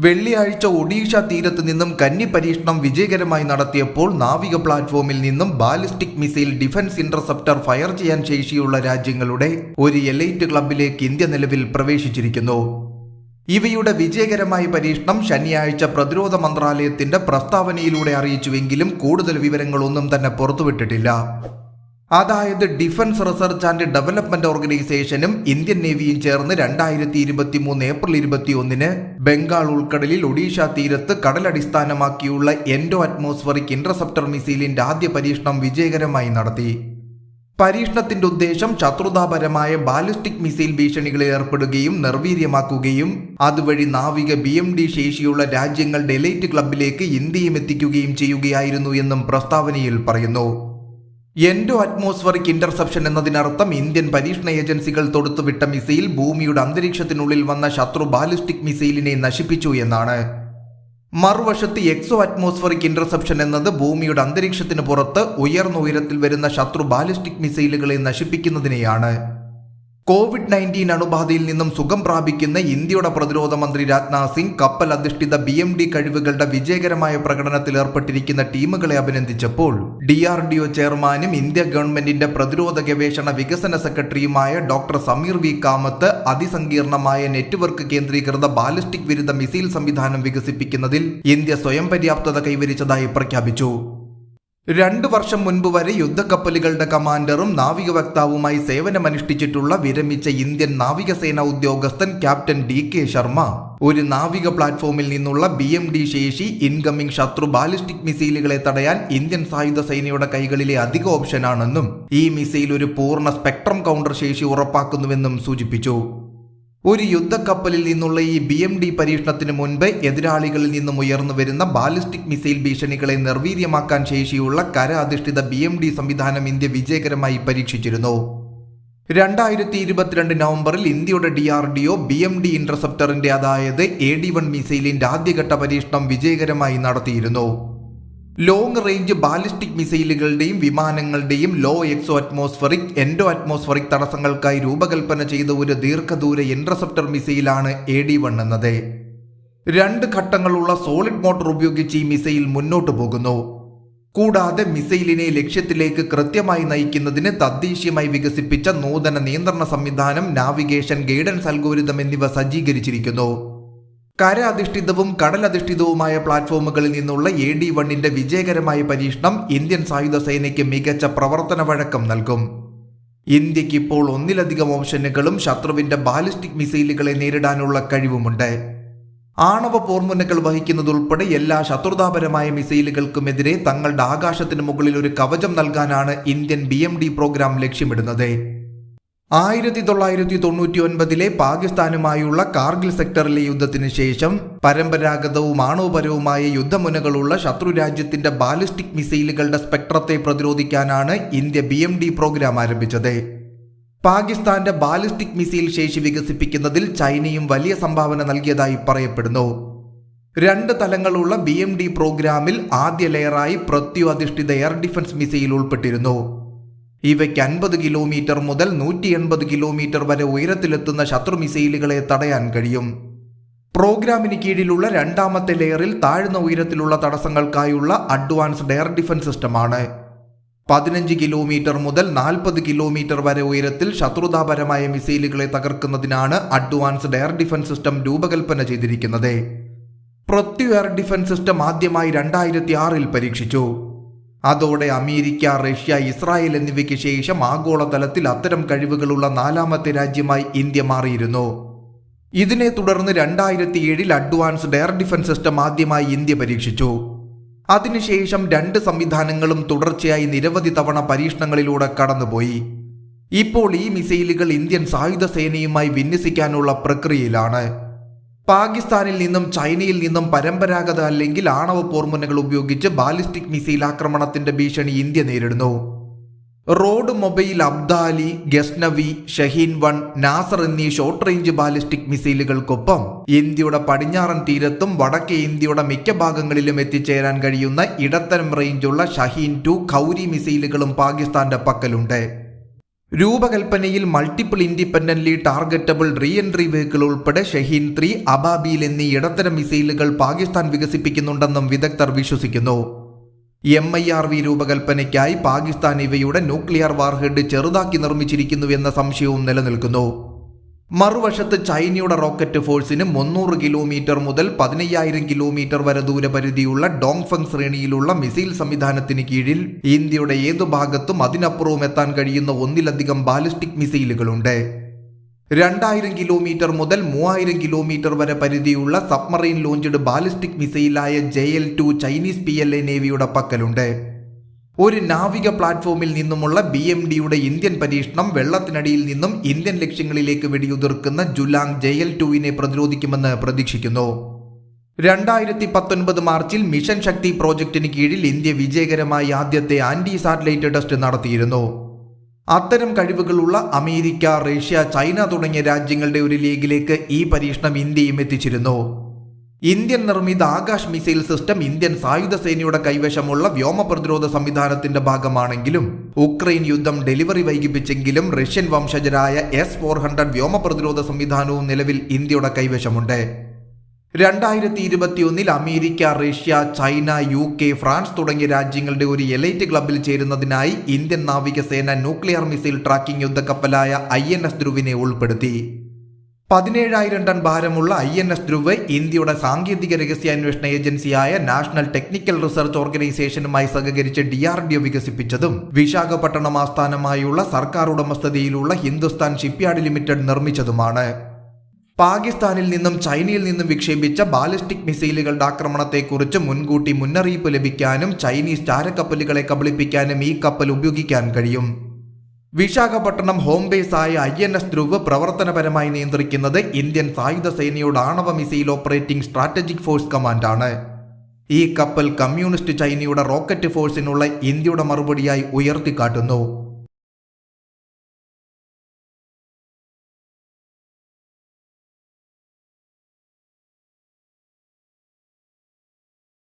വെള്ളിയാഴ്ച ഒഡീഷ തീരത്ത് നിന്നും കന്നി പരീക്ഷണം വിജയകരമായി നടത്തിയപ്പോൾ നാവിക പ്ലാറ്റ്ഫോമിൽ നിന്നും ballistic missile defence interceptor fire ചെയ്യാൻ ശേഷിയുള്ള രാജ്യങ്ങളുടെ ഒരു എലൈറ്റ് ക്ലബിലേക്ക് ഇന്ത്യ നിലവിൽ പ്രവേശിച്ചിരിക്കുന്നു. ഇവയുടെ വിജയകരമായ പരീക്ഷണം ശനിയാഴ്ച പ്രതിരോധ മന്ത്രാലയത്തിന്റെ പ്രസ്താവനയിലൂടെ അറിയിച്ചുവെങ്കിലും കൂടുതൽ വിവരങ്ങളൊന്നും തന്നെ പുറത്തുവിട്ടിട്ടില്ല. അതായത് ഡിഫൻസ് റിസർച്ച് ആൻഡ് ഡെവലപ്മെന്റ് ഓർഗനൈസേഷനും ഇന്ത്യൻ നേവിയും ചേർന്ന് 2023 ഏപ്രിൽ 21 ബംഗാൾ ഉൾക്കടലിൽ ഒഡീഷ തീരത്ത് കടലടിസ്ഥാനമാക്കിയുള്ള എൻഡോ അറ്റ്മോസ്ഫറിക് ഇന്റർസെപ്റ്റർ മിസൈലിന്റെ ആദ്യ പരീക്ഷണം വിജയകരമായി നടത്തി. പരീക്ഷണത്തിന്റെ ഉദ്ദേശം ശത്രുതാപരമായ ബാലിസ്റ്റിക് മിസൈൽ ഭീഷണികളിൽ ഏർപ്പെടുകയും നിർവീര്യമാക്കുകയും അതുവഴി നാവിക BMD ശേഷിയുള്ള രാജ്യങ്ങളുടെ എലൈറ്റ് ക്ലബിലേക്ക് ഇന്ത്യയും എത്തിക്കുകയും ചെയ്യുകയായിരുന്നു എന്നും പ്രസ്താവനയിൽ പറയുന്നു. എൻഡോ അറ്റ്മോസ്ഫറിക് ഇന്റർസെപ്ഷൻ എന്നതിനർത്ഥം ഇന്ത്യൻ പരീക്ഷണ ഏജൻസികൾ തൊടുത്തുവിട്ട മിസൈൽ ഭൂമിയുടെ അന്തരീക്ഷത്തിനുള്ളിൽ വന്ന ശത്രു ബാലിസ്റ്റിക് മിസൈലിനെ നശിപ്പിച്ചു എന്നാണ്. മറുവശത്ത് എക്സോ അറ്റ്മോസ്ഫറിക് ഇന്റർസെപ്ഷൻ എന്നത് ഭൂമിയുടെ അന്തരീക്ഷത്തിന് പുറത്ത് ഉയർന്ന ഉയരത്തിൽ വരുന്ന ശത്രു ബാലിസ്റ്റിക് മിസൈലുകളെ നശിപ്പിക്കുന്നതിനെയാണ്. COVID-19 അണുബാധയിൽ നിന്നും സുഖം പ്രാപിക്കുന്ന ഇന്ത്യയുടെ പ്രതിരോധ മന്ത്രി രാജ്നാഥ് സിംഗ് കപ്പൽ അധിഷ്ഠിത BMD കഴിവുകളുടെ വിജയകരമായ പ്രകടനത്തിൽ ഏർപ്പെട്ടിരിക്കുന്ന ടീമുകളെ അഭിനന്ദിച്ചപ്പോൾ DRDO ചെയർമാനും ഇന്ത്യ ഗവൺമെന്റിന്റെ പ്രതിരോധ ഗവേഷണ വികസന സെക്രട്ടറിയുമായ ഡോക്ടർ സമീർ വി കാമത്ത് അതിസങ്കീർണമായ നെറ്റ്വർക്ക് കേന്ദ്രീകൃത ബാലിസ്റ്റിക് വിരുദ്ധ മിസൈൽ സംവിധാനം വികസിപ്പിക്കുന്നതിൽ ഇന്ത്യ സ്വയം പര്യാപ്തത കൈവരിച്ചതായി പ്രഖ്യാപിച്ചു. 2 വർഷം മുൻപ് വരെ യുദ്ധക്കപ്പലുകളുടെ കമാൻഡറും നാവിക വക്താവുമായി സേവനമനുഷ്ഠിച്ചിട്ടുള്ള വിരമിച്ച ഇന്ത്യൻ നാവികസേന ഉദ്യോഗസ്ഥൻ ക്യാപ്റ്റൻ DK ശർമ്മ ഒരു നാവിക പ്ലാറ്റ്ഫോമിൽ നിന്നുള്ള BMD ശേഷി ഇൻകമിംഗ് ശത്രു ബാലിസ്റ്റിക് മിസൈലുകളെ തടയാൻ ഇന്ത്യൻ സായുധ സേനയുടെ കൈകളിലെ അധിക ഓപ്ഷനാണെന്നും ഈ മിസൈൽ ഒരു പൂർണ്ണ സ്പെക്ട്രം കൗണ്ടർ ശേഷി ഉറപ്പാക്കുന്നുവെന്നും സൂചിപ്പിച്ചു. ഒരു യുദ്ധക്കപ്പലിൽ നിന്നുള്ള ഈ BMD പരീക്ഷണത്തിന് മുൻപ് എതിരാളികളിൽ നിന്നും ഉയർന്നു വരുന്ന ബാലിസ്റ്റിക് മിസൈൽ ഭീഷണികളെ നിർവീര്യമാക്കാൻ ശേഷിയുള്ള കര അധിഷ്ഠിത BMD സംവിധാനം ഇന്ത്യ വിജയകരമായി പരീക്ഷിച്ചിരുന്നു. 2022 നവംബറിൽ ഇന്ത്യയുടെ DRDO BMD ഇന്റർസെപ്റ്ററിന്റെ അതായത് AD-1 മിസൈലിന്റെ ആദ്യഘട്ട പരീക്ഷണം വിജയകരമായി നടത്തിയിരുന്നു. ലോങ് റേഞ്ച് ബാലിസ്റ്റിക് മിസൈലുകളുടെയും വിമാനങ്ങളുടെയും ലോ എക്സോ അറ്റ്മോസ്ഫറിക് എൻഡോ അറ്റ്മോസ്ഫറിക് തടസ്സങ്ങൾക്കായി രൂപകൽപ്പന ചെയ്ത ഒരു ദീർഘദൂര ഇന്റർസെപ്റ്റർ മിസൈലാണ് AD-1 എന്നത്. 2 ഘട്ടങ്ങളുള്ള സോളിഡ് മോട്ടോർ ഉപയോഗിച്ച് ഈ മിസൈൽ മുന്നോട്ടു പോകുന്നു. കൂടാതെ മിസൈലിനെ ലക്ഷ്യത്തിലേക്ക് കൃത്യമായി നയിക്കുന്നതിന് തദ്ദേശീയമായി വികസിപ്പിച്ച നൂതന നിയന്ത്രണ സംവിധാനം, നാവിഗേഷൻ, ഗൈഡൻസ് അൽഗോരിതം എന്നിവ സജ്ജീകരിച്ചിരിക്കുന്നു. കര അധിഷ്ഠിതവും കടലധിഷ്ഠിതവുമായ പ്ലാറ്റ്ഫോമുകളിൽ നിന്നുള്ള AD-1ന്റെ വിജയകരമായ പരീക്ഷണം ഇന്ത്യൻ സായുധ സേനയ്ക്ക് മികച്ച പ്രവർത്തന വഴക്കം നൽകും. ഇന്ത്യക്ക് ഇപ്പോൾ ഒന്നിലധികം ഓപ്ഷനുകളും ശത്രുവിന്റെ ബാലിസ്റ്റിക് മിസൈലുകളെ നേരിടാനുള്ള കഴിവുമുണ്ട്. ആണവ പോർമുനകൾ വഹിക്കുന്നതുൾപ്പെടെ എല്ലാ ശത്രുതാപരമായ മിസൈലുകൾക്കുമെതിരെ തങ്ങളുടെ ആകാശത്തിന് മുകളിൽ ഒരു കവചം നൽകാനാണ് ഇന്ത്യൻ BMD പ്രോഗ്രാം ലക്ഷ്യമിടുന്നത്. 1999 പാകിസ്ഥാനുമായുള്ള കാർഗിൽ സെക്ടറിലെ യുദ്ധത്തിന് ശേഷം പരമ്പരാഗതവും ആണവപരവുമായ യുദ്ധമുനകളുള്ള ശത്രുരാജ്യത്തിന്റെ ബാലിസ്റ്റിക് മിസൈലുകളുടെ സ്പെക്ട്രത്തെ പ്രതിരോധിക്കാനാണ് ഇന്ത്യ BMD പ്രോഗ്രാം ആരംഭിച്ചത്. പാകിസ്ഥാന്റെ ബാലിസ്റ്റിക് മിസൈൽ ശേഷി വികസിപ്പിക്കുന്നതിൽ ചൈനയും വലിയ സംഭാവന നൽകിയതായി പറയപ്പെടുന്നു. 2 തലങ്ങളുള്ള BMD പ്രോഗ്രാമിൽ ആദ്യ ലെയറായി പ്രത്യുഅധിഷ്ഠിത എയർ ഡിഫൻസ് മിസൈൽ ഉൾപ്പെട്ടിരുന്നു. ഇവയ്ക്ക് 50 കിലോമീറ്റർ മുതൽ 180 കിലോമീറ്റർ വരെ ഉയരത്തിലെത്തുന്ന ശത്രു മിസൈലുകളെ തടയാൻ കഴിയും. പ്രോഗ്രാമിന് കീഴിലുള്ള 2ാമത്തെ ലെയറിൽ താഴ്ന്ന ഉയരത്തിലുള്ള തടസ്സങ്ങൾക്കായുള്ള അഡ്വാൻസ്ഡ് എയർ ഡിഫൻസ് സിസ്റ്റമാണ്. 15 കിലോമീറ്റർ മുതൽ 40 കിലോമീറ്റർ വരെ ഉയരത്തിൽ ശത്രുതാപരമായ മിസൈലുകളെ തകർക്കുന്നതിനാണ് അഡ്വാൻസ്ഡ് എയർ ഡിഫൻസ് സിസ്റ്റം രൂപകൽപ്പന ചെയ്തിരിക്കുന്നത്. പ്രത്യു എയർ ഡിഫൻസ് സിസ്റ്റം ആദ്യമായി 2006 പരീക്ഷിച്ചു. അതോടെ അമേരിക്ക, റഷ്യ, ഇസ്രായേൽ എന്നിവയ്ക്ക് ശേഷം ആഗോളതലത്തിൽ അത്തരം കഴിവുകളുള്ള 4ാമത്തെ രാജ്യമായി ഇന്ത്യ മാറിയിരുന്നു. ഇതിനെ തുടർന്ന് 2007 അഡ്വാൻസ്ഡ് എയർ ഡിഫൻസ് സിസ്റ്റം ആദ്യമായി ഇന്ത്യ പരീക്ഷിച്ചു. അതിനുശേഷം 2 സംവിധാനങ്ങളും തുടർച്ചയായി നിരവധി തവണ പരീക്ഷണങ്ങളിലൂടെ കടന്നുപോയി. ഇപ്പോൾ ഈ മിസൈലുകൾ ഇന്ത്യൻ സായുധ സേനയുമായി വിന്യസിക്കാനുള്ള പ്രക്രിയയിലാണ്. പാകിസ്ഥാനിൽ നിന്നും ചൈനയിൽ നിന്നും പരമ്പരാഗത അല്ലെങ്കിൽ ആണവ പോർമുനകൾ ഉപയോഗിച്ച് ബാലിസ്റ്റിക് മിസൈൽ ആക്രമണത്തിന്റെ ഭീഷണി ഇന്ത്യ നേരിടുന്നു. റോഡ് മൊബൈൽ, അബ്ദാലി, ഗസ്നവി, ഷഹീൻ-1, നാസർ എന്നീ ഷോർട്ട് റേഞ്ച് ബാലിസ്റ്റിക് മിസൈലുകൾക്കൊപ്പം ഇന്ത്യയുടെ പടിഞ്ഞാറൻ തീരത്തും വടക്കേ ഇന്ത്യയുടെ മിക്ക ഭാഗങ്ങളിലും എത്തിച്ചേരാൻ കഴിയുന്ന ഇടത്തരം റേഞ്ചുള്ള ഷഹീൻ-2, ഖൗരി മിസൈലുകളും പാകിസ്ഥാന്റെ പക്കലുണ്ട്. രൂപകൽപ്പനയിൽ multiple independently targetable re entry vehicle ഉൾപ്പെടെ ഷഹീൻ 3, അബാബീൽ എന്നീ ഇടത്തരം മിസൈലുകൾ പാകിസ്ഥാൻ വികസിപ്പിക്കുന്നുണ്ടെന്നും വിദഗ്ധർ വിശ്വസിക്കുന്നു. MIRV രൂപകൽപ്പനയ്ക്കായി പാകിസ്ഥാൻ ഇവയുടെ ന്യൂക്ലിയർ വാർഹെഡ് ചെറുതാക്കി നിർമ്മിച്ചിരിക്കുന്നുവെന്ന സംശയവും നിലനിൽക്കുന്നു. മറുവശത്ത് ചൈനയുടെ റോക്കറ്റ് ഫോഴ്സിന് 300 കിലോമീറ്റർ മുതൽ 15,000 കിലോമീറ്റർ വരെ ദൂരപരിധിയുള്ള ഡോങ്ഫങ് ശ്രേണിയിലുള്ള മിസൈൽ സംവിധാനത്തിന് കീഴിൽ ഇന്ത്യയുടെ ഏതു ഭാഗത്തും അതിനപ്പുറവും എത്താൻ കഴിയുന്ന ഒന്നിലധികം ബാലിസ്റ്റിക് മിസൈലുകളുണ്ട്. 2000 കിലോമീറ്റർ മുതൽ 3000 കിലോമീറ്റർ വരെ പരിധിയുള്ള സബ്മറൈൻ ലോഞ്ച്ഡ് ബാലിസ്റ്റിക് മിസൈലായ JL-2 ചൈനീസ് PLA നേവിയുടെ പക്കലുണ്ട്. ഒരു നാവിക പ്ലാറ്റ്ഫോമിൽ നിന്നുമുള്ള BMD-യുടെ ഇന്ത്യൻ പരീക്ഷണം വെള്ളത്തിനടിയിൽ നിന്നും ഇന്ത്യൻ ലക്ഷ്യങ്ങളിലേക്ക് വെടിയുതിർക്കുന്ന ജുലാങ് JL-2-നെ പ്രതിരോധിക്കുമെന്ന് പ്രതീക്ഷിക്കുന്നു. 2019 മാർച്ചിൽ മിഷൻ ശക്തി പ്രോജക്റ്റിന് കീഴിൽ ഇന്ത്യ വിജയകരമായി ആദ്യത്തെ ആന്റി സാറ്റലൈറ്റ് ടെസ്റ്റ് നടത്തിയിരുന്നു. അത്തരം കഴിവുകളുള്ള അമേരിക്ക, റഷ്യ, ചൈന തുടങ്ങിയ രാജ്യങ്ങളുടെ ഒരു ലീഗിലേക്ക് ഈ പരീക്ഷണം ഇന്ത്യയും എത്തിച്ചിരുന്നു. ഇന്ത്യൻ നിർമ്മിത ആകാശ് മിസൈൽ സിസ്റ്റം ഇന്ത്യൻ സായുധ സേനയുടെ കൈവശമുള്ള വ്യോമ പ്രതിരോധ സംവിധാനത്തിന്റെ ഭാഗമാണെങ്കിലും ഉക്രൈൻ യുദ്ധം ഡെലിവറി വൈകിപ്പിച്ചെങ്കിലും റഷ്യൻ വംശജരായ S-400 വ്യോമ പ്രതിരോധ സംവിധാനവും നിലവിൽ ഇന്ത്യയുടെ കൈവശമുണ്ട്. 2021 America, Russia, China, UK, France തുടങ്ങിയ രാജ്യങ്ങളുടെ ഒരു എലൈറ്റ് ക്ലബിൽ ചേരുന്നതിനായി ഇന്ത്യൻ നാവികസേന ന്യൂക്ലിയർ മിസൈൽ ട്രാക്കിംഗ് യുദ്ധക്കപ്പലായ INS ധ്രുവിനെ ഉൾപ്പെടുത്തി. 17,000 ടൺ ഭാരമുള്ള INS ധ്രുവ് ഇന്ത്യയുടെ സാങ്കേതിക രഹസ്യാന്വേഷണ ഏജൻസിയായ നാഷണൽ ടെക്നിക്കൽ റിസർച്ച് ഓർഗനൈസേഷനുമായി സഹകരിച്ച് DRDO വികസിപ്പിച്ചതും വിശാഖപട്ടണം ആസ്ഥാനമായുള്ള സർക്കാർ ഉടമസ്ഥതയിലുള്ള ഹിന്ദുസ്ഥാൻ ഷിപ്പ്യാർഡ് ലിമിറ്റഡ് നിർമ്മിച്ചതുമാണ്. പാകിസ്ഥാനിൽ നിന്നും ചൈനയിൽ നിന്നും വിക്ഷേപിച്ച ബാലിസ്റ്റിക് മിസൈലുകളുടെ ആക്രമണത്തെക്കുറിച്ച് മുൻകൂട്ടി മുന്നറിയിപ്പ് ലഭിക്കാനും ചൈനീസ് ചാരക്കപ്പലുകളെ കബളിപ്പിക്കാനും ഈ കപ്പൽ ഉപയോഗിക്കാൻ കഴിയും. വിശാഖപട്ടണം ഹോം ബേസ് ആയ INS ധ്രുവ് പ്രവർത്തനപരമായി നിയന്ത്രിക്കുന്നത് ഇന്ത്യൻ സായുധ സേനയുടെ ആണവ മിസൈൽ ഓപ്പറേറ്റിംഗ് സ്ട്രാറ്റജിക് ഫോഴ്സ് കമാൻഡാണ്. ഈ കപ്പൽ കമ്മ്യൂണിസ്റ്റ് ചൈനയുടെ റോക്കറ്റ് ഫോഴ്സിനുള്ള ഇന്ത്യയുടെ മറുപടിയായി ഉയർത്തിക്കാട്ടുന്നു.